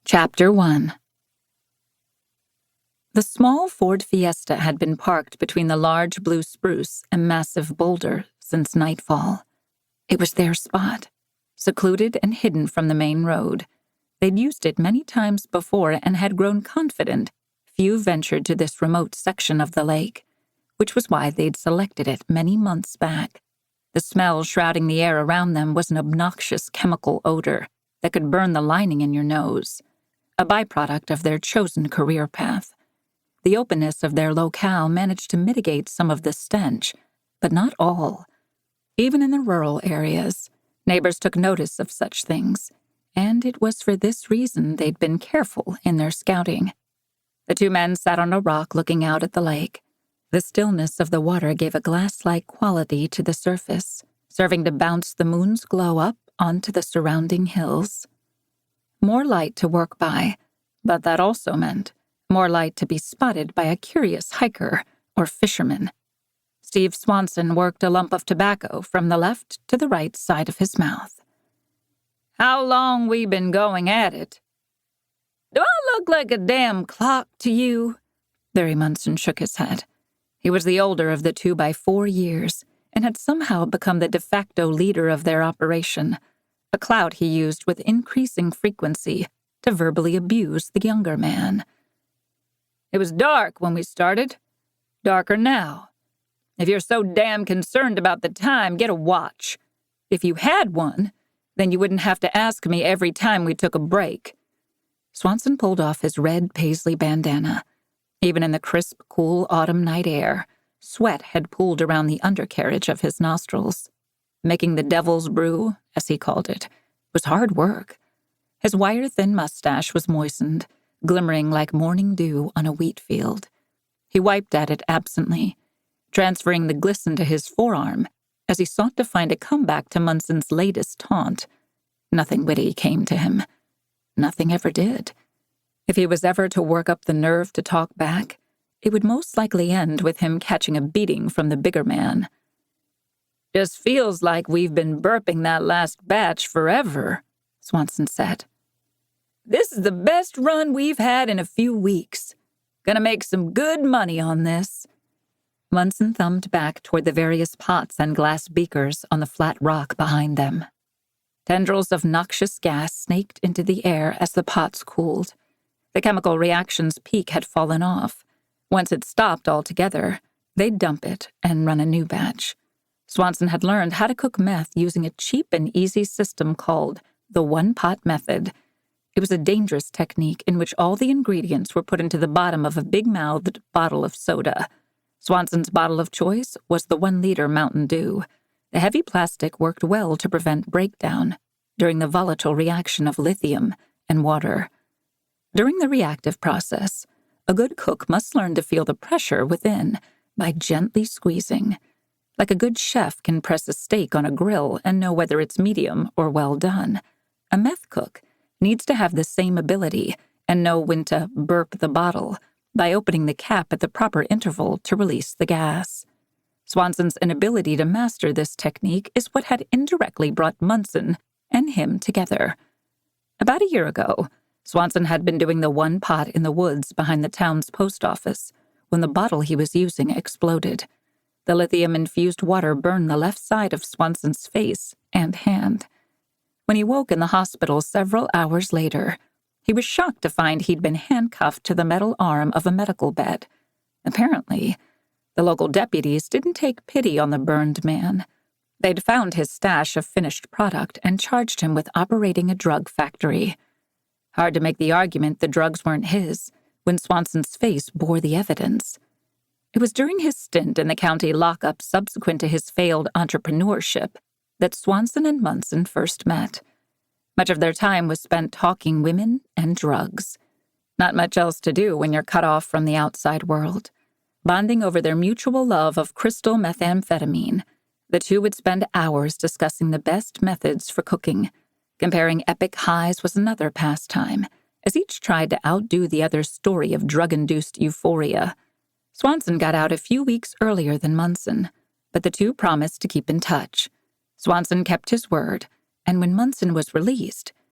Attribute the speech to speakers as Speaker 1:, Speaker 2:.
Speaker 1: Chapter 1. The small Ford Fiesta had been parked between the large blue spruce and massive boulder since nightfall. It was their spot, secluded and hidden from the main road. They'd used it many times before and had grown confident few ventured to this remote section of the lake, which was why they'd selected it many months back. The smell shrouding the air around them was an obnoxious chemical odor that could burn the lining in your nose, a byproduct of their chosen career path. The openness of their locale managed to mitigate some of the stench, but not all. Even in the rural areas, neighbors took notice of such things, and it was for this reason they'd been careful in their scouting. The two men sat on a rock looking out at the lake. The stillness of the water gave a glass-like quality to the surface, serving to bounce the moon's glow up onto the surrounding hills. More light to work by, but that also meant more light to be spotted by a curious hiker or fisherman. Steve Swanson worked a lump of tobacco from the left to the right side of his mouth. "How long we been going at it?" "Do I look like a damn clock to you?" Barry Munson shook his head. He was the older of the two by 4 years and had somehow become the de facto leader of their operation, a clout he used with increasing frequency to verbally abuse the younger man. "It was dark when we started. Darker now. If you're so damn concerned about the time, get a watch. If you had one, then you wouldn't have to ask me every time we took a break." Swanson pulled off his red paisley bandana. Even in the crisp, cool autumn night air, sweat had pooled around the undercarriage of his nostrils. Making the devil's brew, as he called it, was hard work. His wire-thin mustache was moistened, glimmering like morning dew on a wheat field. He wiped at it absently, transferring the glisten to his forearm as he sought to find a comeback to Munson's latest taunt. Nothing witty came to him. Nothing ever did. If he was ever to work up the nerve to talk back, it would most likely end with him catching a beating from the bigger man. "Just feels like we've been burping that last batch forever," Swanson said. "This is the best run we've had in a few weeks. Gonna make some good money on this." Munson thumbed back toward the various pots and glass beakers on the flat rock behind them. Tendrils of noxious gas snaked into the air as the pots cooled. The chemical reaction's peak had fallen off. Once it stopped altogether, they'd dump it and run a new batch. Swanson had learned how to cook meth using a cheap and easy system called the one-pot method. It was a dangerous technique in which all the ingredients were put into the bottom of a big-mouthed bottle of soda. Swanson's bottle of choice was the 1-liter Mountain Dew. The heavy plastic worked well to prevent breakdown during the volatile reaction of lithium and water. During the reactive process, a good cook must learn to feel the pressure within by gently squeezing. Like a good chef can press a steak on a grill and know whether it's medium or well done, a meth cook needs to have the same ability and know when to burp the bottle by opening the cap at the proper interval to release the gas. Swanson's inability to master this technique is what had indirectly brought Munson and him together. About a year ago, Swanson had been doing the one pot in the woods behind the town's post office when the bottle he was using exploded. The lithium-infused water burned the left side of Swanson's face and hand. When he woke in the hospital several hours later, he was shocked to find he'd been handcuffed to the metal arm of a medical bed. Apparently, the local deputies didn't take pity on the burned man. They'd found his stash of finished product and charged him with operating a drug factory. Hard to make the argument the drugs weren't his when Swanson's face bore the evidence. It was during his stint in the county lockup subsequent to his failed entrepreneurship that Swanson and Munson first met. Much of their time was spent talking women and drugs. Not much else to do when you're cut off from the outside world. Bonding over their mutual love of crystal methamphetamine, the two would spend hours discussing the best methods for cooking. Comparing epic highs was another pastime, as each tried to outdo the other's story of drug-induced euphoria. Swanson got out a few weeks earlier than Munson, but the two promised to keep in touch. Swanson kept his word, and when Munson was released,